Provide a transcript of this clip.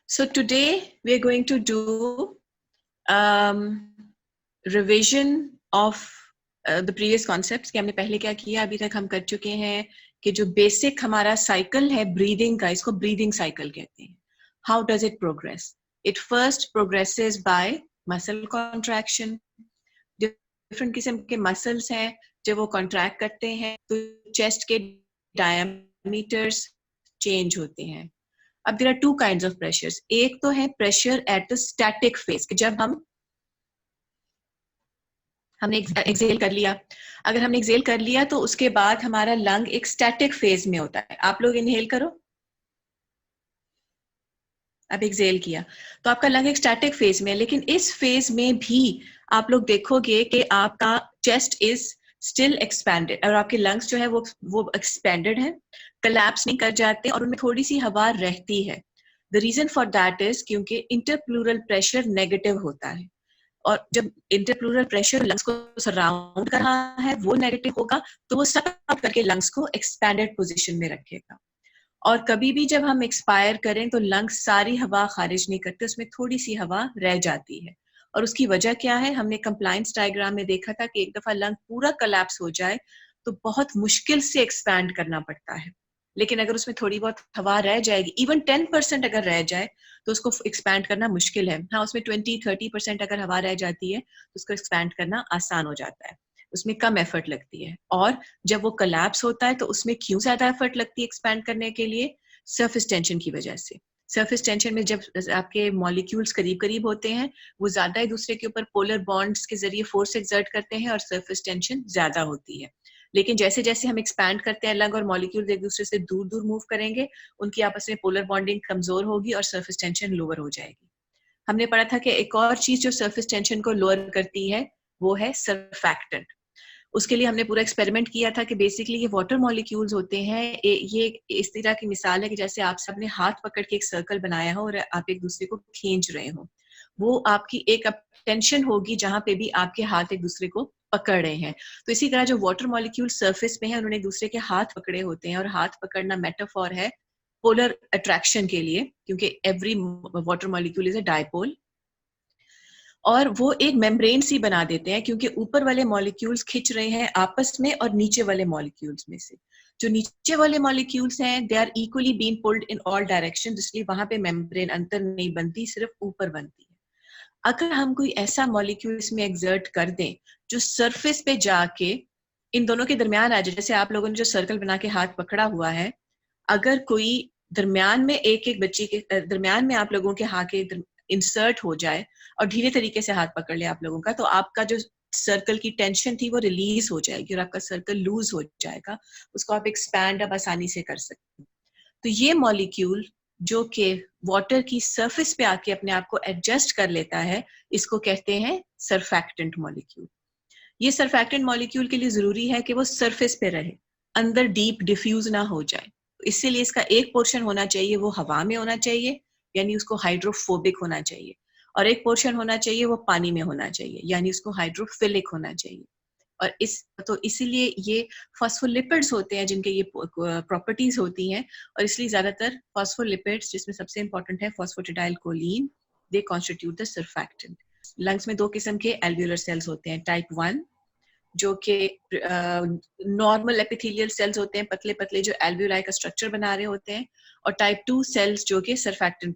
So today we are going to do revision of the previous concepts कि हमने पहले क्या किया, अभी तक हम कर चुके हैं कि जो बेसिक हमारा साइकिल है ब्रीदिंग का, इसको ब्रीदिंग साइकिल कहते हैं. How does it progress? It first progresses by muscle contraction. Different किस्म के मसल्स हैं जब वो कॉन्ट्रैक्ट करते हैं तो चेस्ट के डायमीटर्स चेंज होते हैं. अब there are two kinds of pressures. एक तो है pressure at the static phase, जब हमने एक्सेल कर लिया. अगर हमने एक्सेल कर लिया तो उसके बाद हमारा लंग एक स्टैटिक फेज में होता है. आप लोग इनहेल करो. अब एक्सेल किया तो आपका लंग एक स्टैटिक फेज में है, लेकिन इस फेज में भी आप लोग देखोगे कि आपका चेस्ट इज स्टिल एक्सपैंडेड और आपके लंग्स जो है वो एक्सपेंडेड है, कोलैप्स नहीं कर जाते और उनमें थोड़ी सी हवा रहती है. The reason for that is क्योंकि इंटरप्लूरल प्रेशर नेगेटिव होता है और जब इंटरप्लूरल प्रेशर लंग्स को सराउंड कर रहा है वो नेगेटिव होगा तो वो सब करके लंग्स को एक्सपैंडेड पोजीशन में रखेगा. और कभी भी जब हम एक्सपायर करें तो लंग्स सारी हवा खारिज नहीं करते, उसमें थोड़ी सी हवा रह जाती है. और उसकी वजह क्या है, हमने कंप्लायंस डायग्राम में देखा था कि एक दफा लंग पूरा कोलैप्स हो जाए तो बहुत मुश्किल से एक्सपैंड करना पड़ता है, लेकिन अगर उसमें थोड़ी बहुत हवा रह जाएगी, इवन 10% अगर रह जाए तो उसको एक्सपैंड करना मुश्किल है. हाँ, उसमें 20-30% अगर हवा रह जाती है तो उसको एक्सपैंड करना आसान हो जाता है, उसमें कम एफर्ट लगती है. और जब वो कोलैप्स होता है तो उसमें क्यों ज्यादा एफर्ट लगती है एक्सपैंड करने के लिए? सरफेस टेंशन की वजह से. सरफेस टेंशन में जब आपके मॉलिक्यूल्स करीब करीब होते हैं वो ज्यादा एक दूसरे के ऊपर पोलर बॉन्ड्स के जरिए फोर्स एक्सर्ट करते हैं और सरफेस टेंशन ज्यादा होती है. लेकिन जैसे जैसे हम एक्सपैंड करते हैं लंग और मॉलिक्यूल्स एक दूसरे से दूर दूर मूव करेंगे, उनकी आपस में पोलर बॉन्डिंग कमजोर होगी और सरफेस टेंशन लोअर हो जाएगी. हमने पढ़ा था कि एक और चीज जो सरफेस टेंशन को लोअर करती है वो है सर्फैक्टेंट. उसके लिए हमने पूरा एक्सपेरिमेंट किया था कि बेसिकली ये वाटर मॉलिक्यूल्स होते हैं. ये इस तरह की मिसाल है कि जैसे आप सबने हाथ पकड़ के एक सर्कल बनाया हो और आप एक दूसरे को खींच रहे हो. वो आपकी एक टेंशन होगी जहां पे भी आपके हाथ एक दूसरे को पकड़ रहे हैं. तो इसी तरह जो वाटर मॉलिक्यूल सरफेस पे हैं उन्होंने एक दूसरे के हाथ पकड़े होते हैं और हाथ पकड़ना मेटाफोर है पोलर अट्रैक्शन के लिए, क्योंकि every water molecule is a dipole. और वो एक मेम्ब्रेन सी बना देते हैं क्योंकि ऊपर वाले मॉलिक्यूल्स खिंच रहे हैं आपस में और नीचे वाले मॉलिक्यूल्स में से जो नीचे वाले मॉलिक्यूल्स हैं they are equally being pulled in all direction, इसलिए वहां पे मेम्ब्रेन अंतर नहीं बनती, सिर्फ ऊपर बनती है. अगर हम कोई ऐसा मॉलिक्यूल इसमें एक्सर्ट कर दें जो सरफेस पे जाके इन दोनों के दरमियान आ जाए, जैसे आप लोगों ने जो सर्कल बना के हाथ पकड़ा हुआ है, अगर कोई दरमियान में एक एक बच्चे के दरमियान में आप लोगों के हाथ के इंसर्ट हो जाए और धीरे तरीके से हाथ पकड़ ले आप लोगों का, तो आपका जो सर्कल की टेंशन थी वो रिलीज हो जाएगी और आपका सर्कल लूज हो जाएगा. उसको आप एक्सपैंड अब आसानी से कर सकते हैं. तो ये मॉलिक्यूल जो कि वाटर की सरफेस पे आके अपने आप को एडजस्ट कर लेता है, इसको कहते हैं सरफैक्टेंट मॉलिक्यूल. ये सरफैक्टेंट मॉलिक्यूल के लिए जरूरी है कि वो सरफेस पे रहे, अंदर डीप डिफ्यूज ना हो जाए. इसीलिए इसका एक पोर्शन होना चाहिए वो हवा में होना चाहिए, यानी उसको हाइड्रोफोबिक होना चाहिए, और एक पोर्शन होना चाहिए वो पानी में होना चाहिए, यानी उसको हाइड्रोफिलिक होना चाहिए. और इसीलिए ये फॉस्फोलिपिड्स होते हैं जिनके ये प्रॉपर्टीज होती हैं, और इसलिए ज्यादातर फॉस्फोलिपिड्स जिसमें सबसे इंपॉर्टेंट है phosphatidylcholine, they constitute the surfactant. Lungs में दो किस्म के एल्वियोलर सेल्स होते हैं. टाइप 1 जो कि नॉर्मल एपिथेलियल सेल्स होते हैं, पतले पतले जो एल्वियोलाई का स्ट्रक्चर बना रहे होते हैं, और टाइप 2 सेल्स जो कि सर्फैक्टेंट